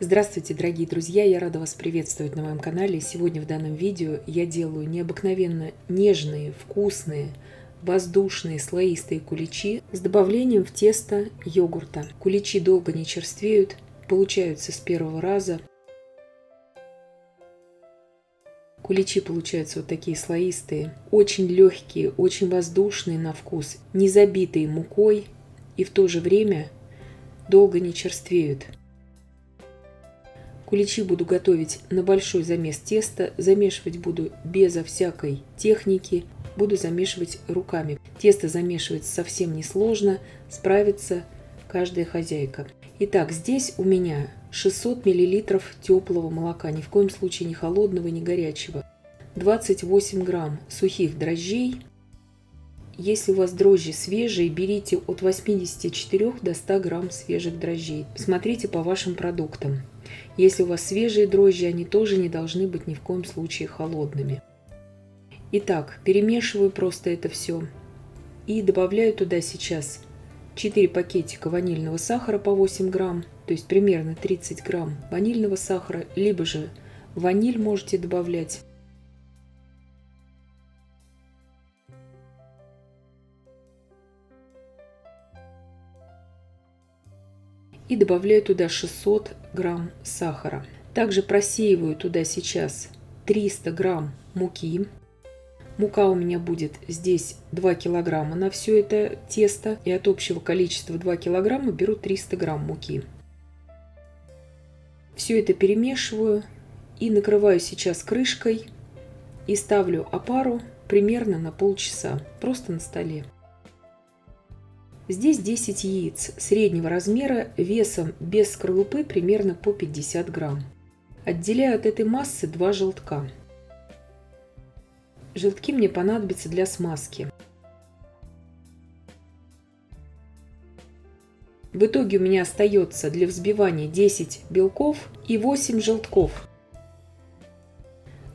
Здравствуйте, дорогие друзья! Я рада вас приветствовать на моем канале. Сегодня в данном видео я делаю необыкновенно нежные, вкусные, воздушные, слоистые куличи с добавлением в тесто йогурта. Куличи долго не черствеют, получаются с первого раза. Куличи получаются вот такие слоистые, очень легкие, очень воздушные на вкус, не забитые мукой и в то же время долго не черствеют. Куличи буду готовить на большой замес теста. Замешивать буду безо всякой техники. Буду замешивать руками. Тесто замешивается совсем несложно. Справится каждая хозяйка. Итак, здесь у меня 600 мл теплого молока. Ни в коем случае не холодного, не горячего. 28 грамм сухих дрожжей. Если у вас дрожжи свежие, берите от 84 до 100 грамм свежих дрожжей. Смотрите по вашим продуктам. Если у вас свежие дрожжи, они тоже не должны быть ни в коем случае холодными. Итак, перемешиваю просто это все. И добавляю туда сейчас 4 пакетика ванильного сахара по 8 грамм. То есть примерно 30 грамм ванильного сахара. Либо же ваниль можете добавлять. И добавляю туда 600 грамм сахара. Также просеиваю туда сейчас 300 грамм муки. Мука у меня будет здесь 2 килограмма на все это тесто. И от общего количества 2 килограмма беру 300 грамм муки. Все это перемешиваю и накрываю сейчас крышкой. И ставлю опару примерно на полчаса. Просто на столе. Здесь 10 яиц среднего размера, весом без скорлупы примерно по 50 грамм. Отделяю от этой массы 2 желтка. Желтки мне понадобятся для смазки. В итоге у меня остается для взбивания 10 белков и 8 желтков.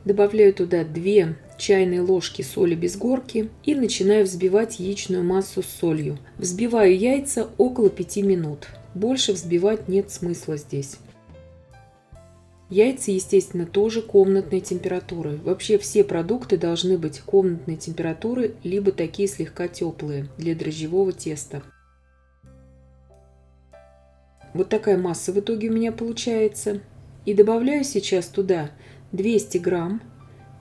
Добавляю туда 2 чайные ложки соли без горки и начинаю взбивать яичную массу с солью. Взбиваю яйца около 5 минут. Больше взбивать нет смысла здесь. Яйца, естественно, тоже комнатной температуры. Вообще все продукты должны быть комнатной температуры, либо такие слегка теплые для дрожжевого теста. Вот такая масса в итоге у меня получается. И добавляю сейчас туда 200 грамм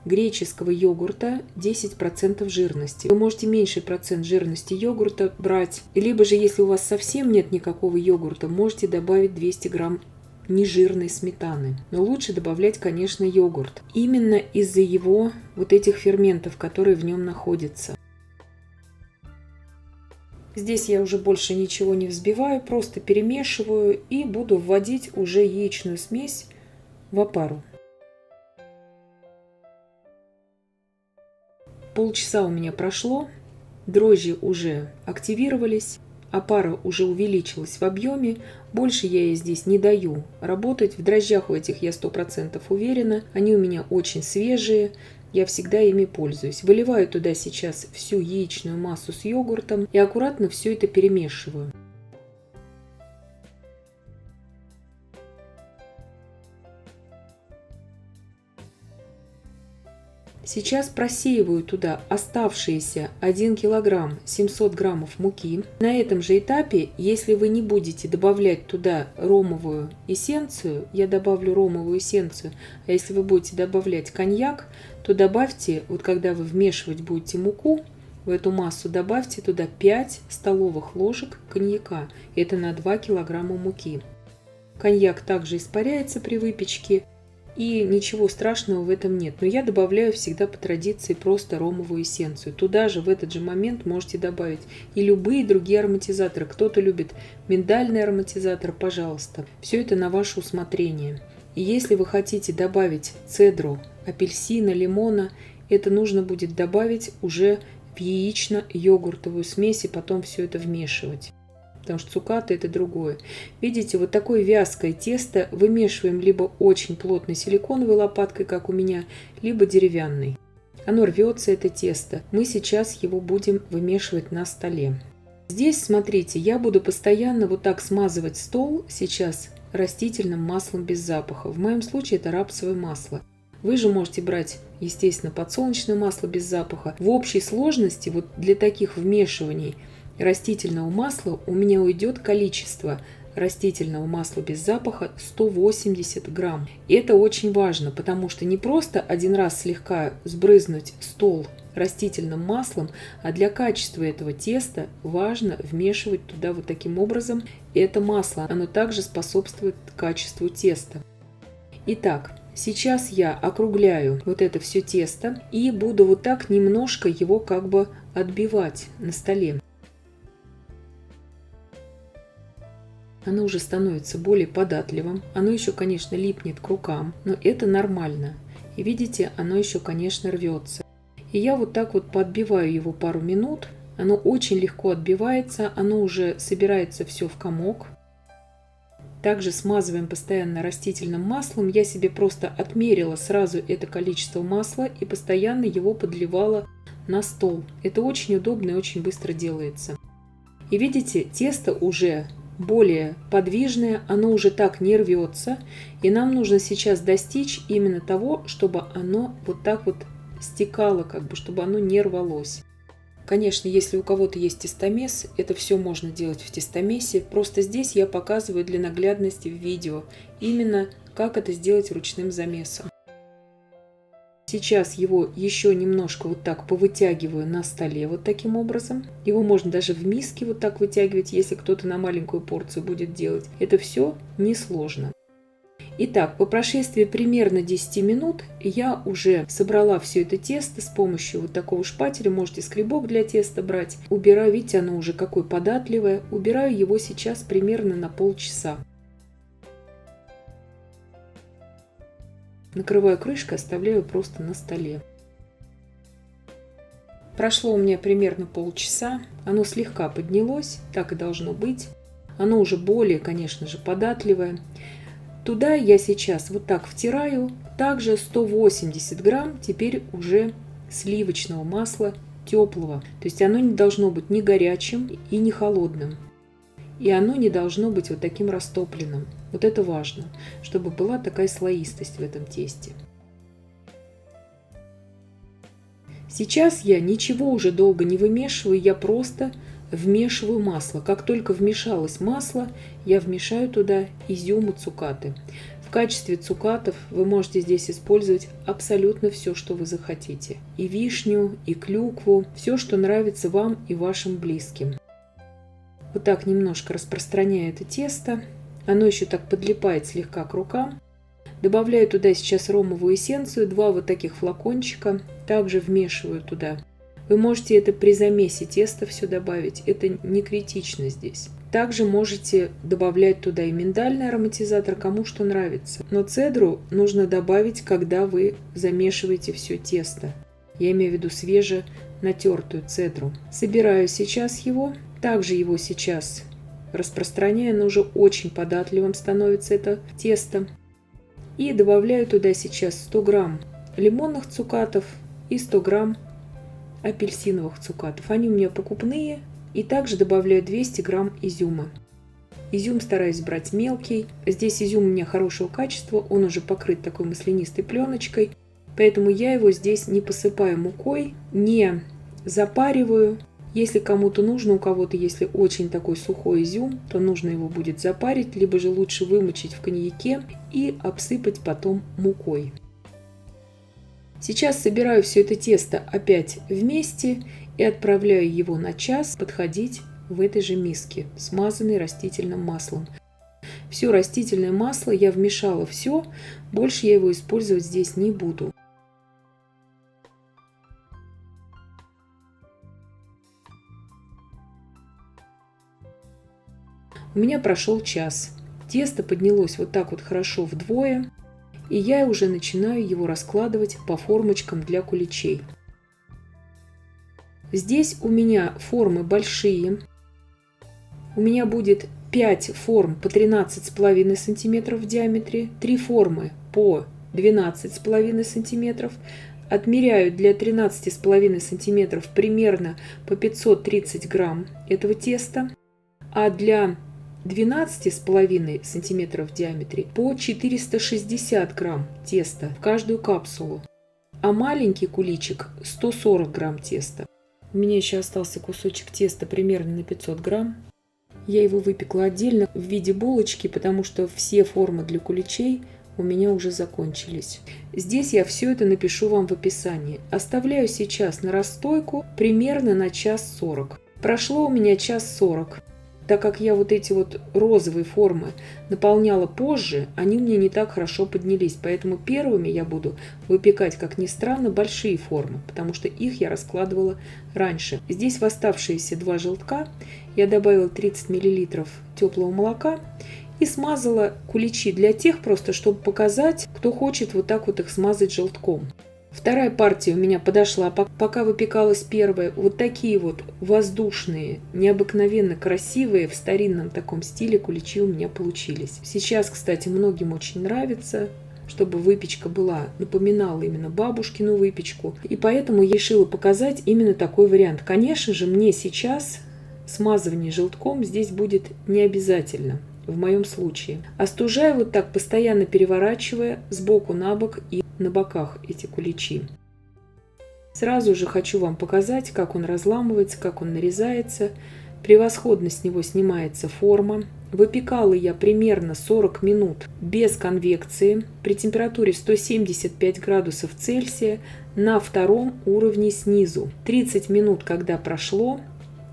греческого йогурта 10% жирности. Вы можете меньший процент жирности йогурта брать. Либо же, если у вас совсем нет никакого йогурта, можете добавить 200 грамм нежирной сметаны. Но лучше добавлять, конечно, йогурт. Именно из-за его вот этих ферментов, которые в нем находятся. Здесь я уже больше ничего не взбиваю, просто перемешиваю и буду вводить уже яичную смесь в опару. Полчаса у меня прошло, дрожжи уже активировались, опара уже увеличилась в объеме, больше я ей здесь не даю работать. В дрожжах у этих я 100% уверена, они у меня очень свежие, я всегда ими пользуюсь. Выливаю туда сейчас всю яичную массу с йогуртом и аккуратно все это перемешиваю. Сейчас просеиваю туда оставшиеся 1 килограмм 700 граммов муки. На этом же этапе, если вы не будете добавлять туда ромовую эссенцию, я добавлю ромовую эссенцию, а если вы будете добавлять коньяк, то добавьте, вот когда вы вмешивать будете муку, в эту массу добавьте туда 5 столовых ложек коньяка. Это на 2 килограмма муки. Коньяк также испаряется при выпечке. И ничего страшного в этом нет. Но я добавляю всегда по традиции просто ромовую эссенцию. Туда же в этот же момент можете добавить и любые другие ароматизаторы. Кто-то любит миндальный ароматизатор, пожалуйста. Все это на ваше усмотрение. И если вы хотите добавить цедру апельсина, лимона, это нужно будет добавить уже в яично-йогуртовую смесь и потом все это вмешивать. Потому что цукаты это другое. Видите, вот такое вязкое тесто вымешиваем либо очень плотной силиконовой лопаткой, как у меня, либо деревянной. Оно рвется, это тесто. Мы сейчас его будем вымешивать на столе. Здесь, смотрите, я буду постоянно вот так смазывать стол сейчас растительным маслом без запаха. В моем случае это рапсовое масло. Вы же можете брать, естественно, подсолнечное масло без запаха. В общей сложности вот для таких вмешиваний растительного масла у меня уйдет количество растительного масла без запаха 180 грамм. И это очень важно, потому что не просто один раз слегка сбрызнуть стол растительным маслом, а для качества этого теста важно вмешивать туда вот таким образом это масло. Оно также способствует качеству теста. Итак, сейчас я округляю вот это все тесто и буду вот так немножко его как бы отбивать на столе. Оно уже становится более податливым. Оно еще, конечно, липнет к рукам, но это нормально. И видите, оно еще, конечно, рвется. И я вот так вот подбиваю его пару минут. Оно очень легко отбивается, оно уже собирается все в комок. Также смазываем постоянно растительным маслом. Я себе просто отмерила сразу это количество масла и постоянно его подливала на стол. Это очень удобно и очень быстро делается. И видите, тесто уже более подвижное, оно уже так не рвется. И нам нужно сейчас достичь именно того, чтобы оно вот так вот стекало, как бы, чтобы оно не рвалось. Конечно, если у кого-то есть тестомес, это все можно делать в тестомесе. Просто здесь я показываю для наглядности в видео именно как это сделать ручным замесом. Сейчас его еще немножко вот так повытягиваю на столе вот таким образом. Его можно даже в миске вот так вытягивать, если кто-то на маленькую порцию будет делать. Это все несложно. Итак, по прошествии примерно 10 минут я уже собрала все это тесто с помощью вот такого шпателя. Можете скребок для теста брать. Убираю, видите, оно уже какое податливое. Убираю его сейчас примерно на полчаса. Накрываю крышкой, оставляю просто на столе. Прошло у меня примерно полчаса. Оно слегка поднялось, так и должно быть. Оно уже более, конечно же, податливое. Туда я сейчас вот так втираю также 180 грамм теперь уже сливочного масла теплого. То есть оно не должно быть ни горячим и не холодным. И оно не должно быть вот таким растопленным. Вот это важно, чтобы была такая слоистость в этом тесте. Сейчас я ничего уже долго не вымешиваю, я просто вмешиваю масло. Как только вмешалось масло, я вмешаю туда изюм и цукаты. В качестве цукатов вы можете здесь использовать абсолютно все, что вы захотите. И вишню, и клюкву, все, что нравится вам и вашим близким. Вот так немножко распространяю это тесто. Оно еще так подлипает слегка к рукам. Добавляю туда сейчас ромовую эссенцию, 2 вот таких флакончика. Также вмешиваю туда. Вы можете это при замесе теста все добавить, это не критично здесь. Также можете добавлять туда и миндальный ароматизатор, кому что нравится. Но цедру нужно добавить, когда вы замешиваете все тесто. Я имею в виду свеженатертую цедру. Собираю сейчас его. Также его сейчас распространяю, но уже очень податливым становится это тесто. И добавляю туда сейчас 100 грамм лимонных цукатов и 100 грамм апельсиновых цукатов. Они у меня покупные. И также добавляю 200 грамм изюма. Изюм стараюсь брать мелкий. Здесь изюм у меня хорошего качества. Он уже покрыт такой маслянистой пленочкой. Поэтому я его здесь не посыпаю мукой, не запариваю. Если кому-то нужно, у кого-то, если очень такой сухой изюм, то нужно его будет запарить, либо же лучше вымочить в коньяке и обсыпать потом мукой. Сейчас собираю все это тесто опять вместе и отправляю его на час подходить в этой же миске, смазанной растительным маслом. Все растительное масло я вмешала все, больше я его использовать здесь не буду. У меня прошел час. Тесто поднялось вот так вот хорошо вдвое. И я уже начинаю его раскладывать по формочкам для куличей. Здесь у меня формы большие. У меня будет 5 форм по 13,5 см в диаметре, 3 формы по 12,5 см. Отмеряю для 13,5 см примерно по 530 грамм этого теста. А для 12,5 сантиметров в диаметре по 460 грамм теста в каждую капсулу, а маленький куличик 140 грамм теста. У меня еще остался кусочек теста примерно на 500 грамм. Я его выпекла отдельно в виде булочки, потому что все формы для куличей у меня уже закончились. Здесь я все это напишу вам в описании. Оставляю сейчас на расстойку примерно на 1:40. Прошло у меня 1:40. Так как я вот эти вот розовые формы наполняла позже, они у меня не так хорошо поднялись. Поэтому первыми я буду выпекать, как ни странно, большие формы, потому что их я раскладывала раньше. Здесь в оставшиеся 2 желтка я добавила 30 мл теплого молока и смазала куличи для тех просто, чтобы показать, кто хочет вот так вот их смазать желтком. Вторая партия у меня подошла, пока выпекалась первая. Вот такие вот воздушные, необыкновенно красивые, в старинном таком стиле куличи у меня получились. Сейчас, кстати, многим очень нравится, чтобы выпечка напоминала именно бабушкину выпечку. И поэтому я решила показать именно такой вариант. Конечно же, мне сейчас смазывание желтком здесь будет не обязательно. В моем случае. Остужаю вот так, постоянно переворачивая сбоку на бок и на боках эти куличи. Сразу же хочу вам показать, как он разламывается, как он нарезается. Превосходно с него снимается форма. Выпекала я примерно 40 минут без конвекции при температуре 175 градусов Цельсия на 2 уровне снизу. 30 минут, когда прошло,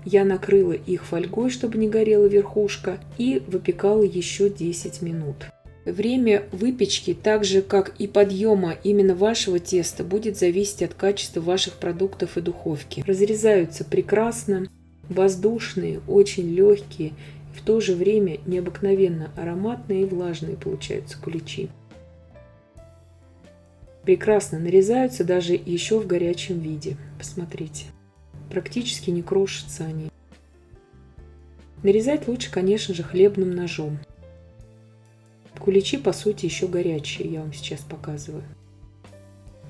я накрыла их фольгой, чтобы не горела верхушка, и выпекала еще 10 минут. Время выпечки, так же как и подъема именно вашего теста, будет зависеть от качества ваших продуктов и духовки. Разрезаются прекрасно, воздушные, очень легкие, в то же время необыкновенно ароматные и влажные получаются куличи. Прекрасно нарезаются даже еще в горячем виде. Посмотрите. Практически не крошатся они. Нарезать лучше, конечно же, хлебным ножом. Куличи, по сути, еще горячие, я вам сейчас показываю.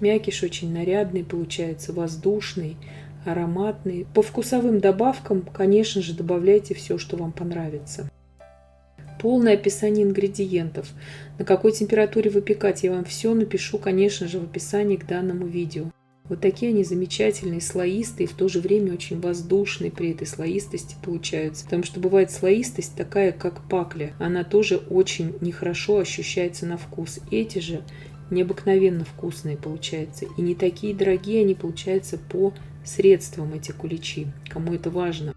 Мякиш очень нарядный получается, воздушный, ароматный. По вкусовым добавкам, конечно же, добавляйте все, что вам понравится. Полное описание ингредиентов, на какой температуре выпекать, я вам все напишу, конечно же, в описании к данному видео. Вот такие они замечательные, слоистые, в то же время очень воздушные при этой слоистости получаются. Потому что бывает слоистость такая, как пакля. Она тоже очень нехорошо ощущается на вкус. Эти же необыкновенно вкусные получаются. И не такие дорогие они получаются по средствам, эти куличи. Кому это важно.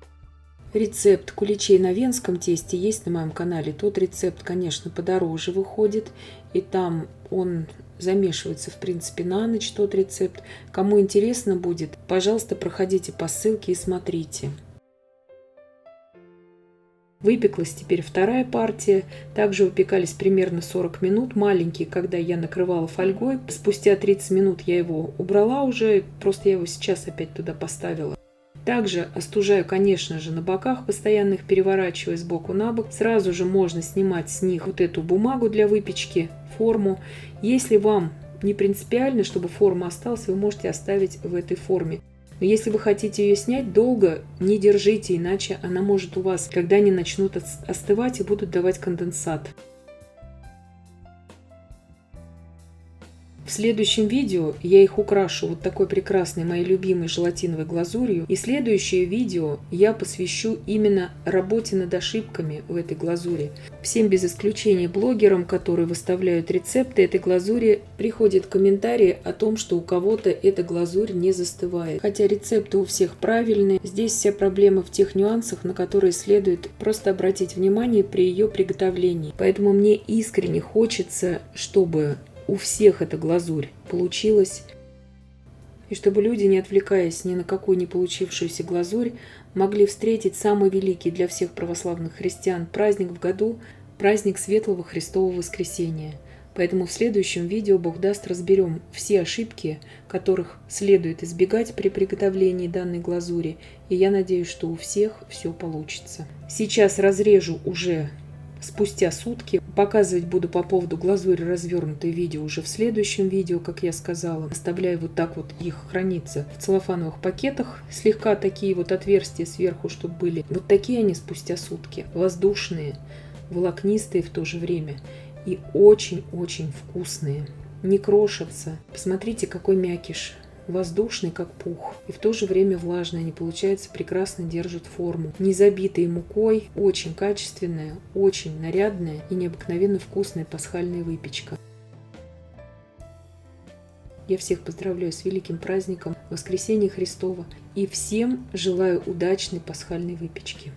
Рецепт куличей на венском тесте есть на моем канале. Тот рецепт, конечно, подороже выходит. И там он замешивается, в принципе, на ночь, тот рецепт. Кому интересно будет, пожалуйста, проходите по ссылке и смотрите. Выпеклась теперь вторая партия. Также выпекались примерно 40 минут. Маленький, когда я накрывала фольгой. Спустя 30 минут я его убрала уже. Просто я его сейчас опять туда поставила. Также остужаю, конечно же, на боках, постоянно их переворачивая сбоку на бок. Сразу же можно снимать с них вот эту бумагу для выпечки, форму. Если вам не принципиально, чтобы форма осталась, вы можете оставить в этой форме. Но если вы хотите ее снять, долго не держите, иначе она может у вас, когда они начнут остывать и будут давать конденсат. В следующем видео я их украшу вот такой прекрасной моей любимой желатиновой глазурью. И следующее видео я посвящу именно работе над ошибками в этой глазури. Всем без исключения блогерам, которые выставляют рецепты этой глазури, приходят комментарии о том, что у кого-то эта глазурь не застывает. Хотя рецепты у всех правильные. Здесь вся проблема в тех нюансах, на которые следует просто обратить внимание при ее приготовлении. Поэтому мне искренне хочется, чтобы у всех эта глазурь получилась, и чтобы люди, не отвлекаясь ни на какую не получившуюся глазурь, могли встретить самый великий для всех православных христиан праздник в году, праздник Светлого Христового Воскресения. Поэтому в следующем видео, Бог даст, разберем все ошибки, которых следует избегать при приготовлении данной глазури, и я надеюсь, что у всех все получится. Сейчас разрежу уже спустя сутки. Показывать буду по поводу глазури развернутое видео уже в следующем видео, как я сказала. Оставляю вот так вот их храниться в целлофановых пакетах. Слегка такие вот отверстия сверху, чтобы были. Вот такие они спустя сутки. Воздушные, волокнистые в то же время. И очень-очень вкусные. Не крошатся. Посмотрите, какой мякиш. Воздушный, как пух, и в то же время влажный. Они, получается, прекрасно держат форму. Не забитые мукой, очень качественная, очень нарядная и необыкновенно вкусная пасхальная выпечка. Я всех поздравляю с великим праздником Воскресения Христова и всем желаю удачной пасхальной выпечки.